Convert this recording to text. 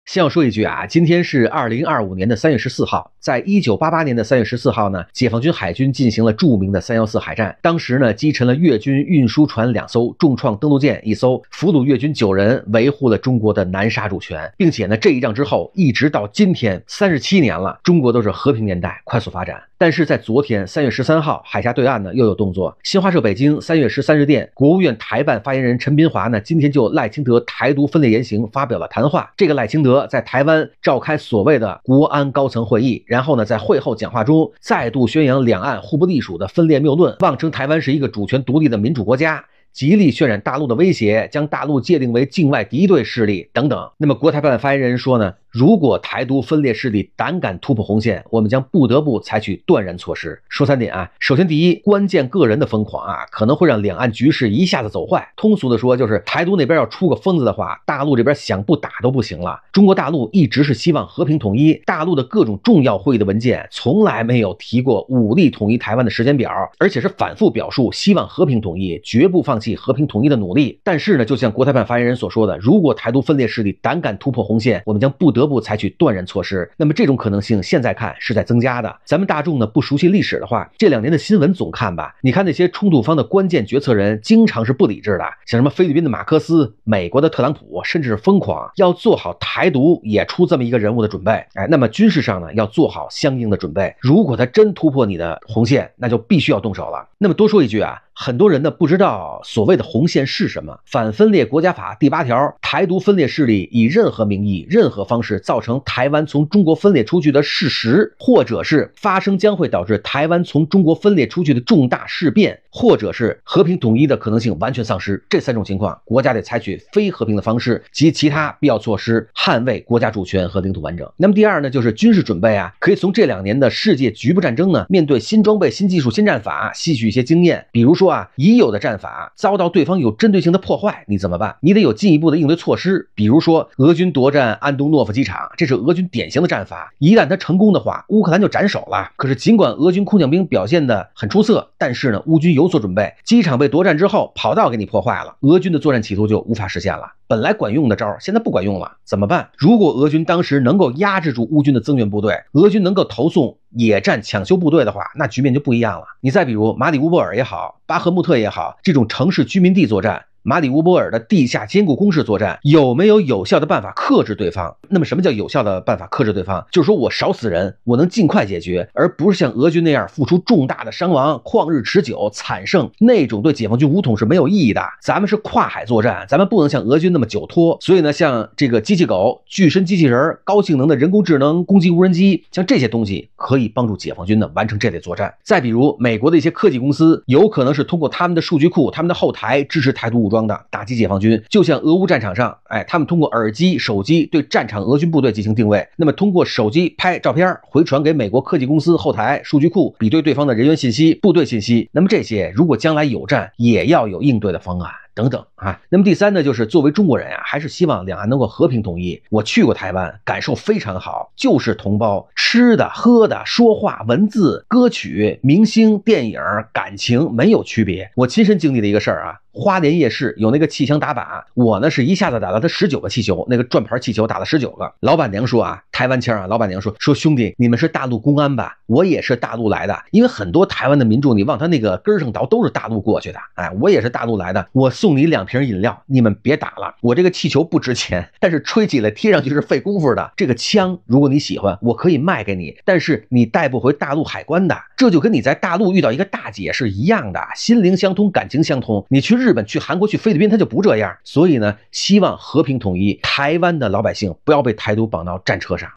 先要说一句啊，今天是2025年的3月14号，在1988年的3月14号呢，解放军海军进行了著名的314海战。当时呢，击沉了越军运输船2艘，重创登陆舰1艘，俘虏越军9人，维护了中国的南沙主权。并且呢，这一仗之后，一直到今天37年了，中国都是和平年代，快速发展。但是在昨天3月13号，海峡对岸呢又有动作。新华社北京3月13日电，国务院台办发言人陈斌华呢，今天就赖清德台独分裂言行发表了谈话。这个赖清德在台湾召开所谓的国安高层会议，然后呢，在会后讲话中再度宣扬两岸互不隶属的分裂谬论，妄称台湾是一个主权独立的民主国家，极力渲染大陆的威胁，将大陆界定为境外敌对势力等等。那么国台办发言人说呢，如果台独分裂势力胆敢突破红线，我们将不得不采取断然措施。说3点啊，首先第一，关键个人的疯狂啊，可能会让两岸局势一下子走坏。通俗的说，就是台独那边要出个疯子的话，大陆这边想不打都不行了。中国大陆一直是希望和平统一，大陆的各种重要会议的文件从来没有提过武力统一台湾的时间表，而且是反复表述希望和平统一，绝不放弃和平统一的努力。但是呢，就像国台办发言人所说的，如果台独分裂势力胆敢突破红线，我们将不得不采取断然措施。那么这种可能性现在看是在增加的。咱们大众呢不熟悉历史的话，这2年的新闻总看吧，你看那些冲突方的关键决策人经常是不理智的，像什么菲律宾的马克思、美国的特朗普，甚至是疯狂。要做好台独也出这么一个人物的准备。那么军事上呢要做好相应的准备，如果他真突破你的红线，那就必须要动手了。那么多说一句啊，很多人呢不知道所谓的红线是什么。反分裂国家法第8条，台独分裂势力以任何名义、任何方式造成台湾从中国分裂出去的事实，或者是发生将会导致台湾从中国分裂出去的重大事变，或者是和平统一的可能性完全丧失，这3种情况，国家得采取非和平的方式及其他必要措施，捍卫国家主权和领土完整。那么第二呢，就是军事准备啊，可以从这2年的世界局部战争呢，面对新装备、新技术、新战法，吸取一些经验。比如说啊，已有的战法遭到对方有针对性的破坏，你怎么办？你得有进一步的应对措施。比如说俄军夺占安东诺夫机场，这是俄军典型的战法，一旦他成功的话，乌克兰就斩首了。可是尽管俄军空降兵表现得很出色，但是呢，乌军有所准备，机场被夺占之后，跑道给你破坏了，俄军的作战企图就无法实现了。本来管用的招现在不管用了，怎么办？如果俄军当时能够压制住乌军的增援部队，俄军能够投送野战抢修部队的话，那局面就不一样了。你再比如马里乌波尔也好，巴赫穆特也好，这种城市居民地作战，马里乌波尔的地下坚固工事作战，有没有有效的办法克制对方？那么什么叫有效的办法克制对方？就是说我少死人，我能尽快解决，而不是像俄军那样付出重大的伤亡，旷日持久，惨胜，那种对解放军武统是没有意义的。咱们是跨海作战，咱们不能像俄军那么久拖。所以呢，像这个机器狗、巨身机器人、高性能的人工智能攻击无人机，像这些东西可以帮助解放军呢完成这类作战。再比如美国的一些科技公司，有可能是通过他们的数据库、他们的后台支持台独武装的打击解放军，就像俄乌战场上，他们通过耳机、手机对战场俄军部队进行定位，那么通过手机拍照片回传给美国科技公司后台数据库，比对对方的人员信息、部队信息。那么这些如果将来有战，也要有应对的方案等等啊。那么第3呢，就是作为中国人啊，还是希望两岸能够和平统一。我去过台湾，感受非常好，就是同胞，吃的、喝的、说话、文字、歌曲、明星、电影、感情没有区别。我亲身经历的一个事儿啊，花莲夜市有那个气枪打靶，我呢是一下子打了他19个气球，那个转盘气球打了19个。老板娘说啊，台湾腔啊，老板娘说兄弟，你们是大陆公安吧？我也是大陆来的，因为很多台湾的民众，你往他那个根上倒都是大陆过去的，我也是大陆来的，我送你2瓶饮料，你们别打了。我这个气球不值钱，但是吹起来贴上去是费功夫的。这个枪如果你喜欢，我可以卖给你，但是你带不回大陆海关的。这就跟你在大陆遇到一个大姐是一样的，心灵相通，感情相通。你去日本、去韩国、去菲律宾，他就不这样。所以呢，希望和平统一，台湾的老百姓不要被台独绑到战车上。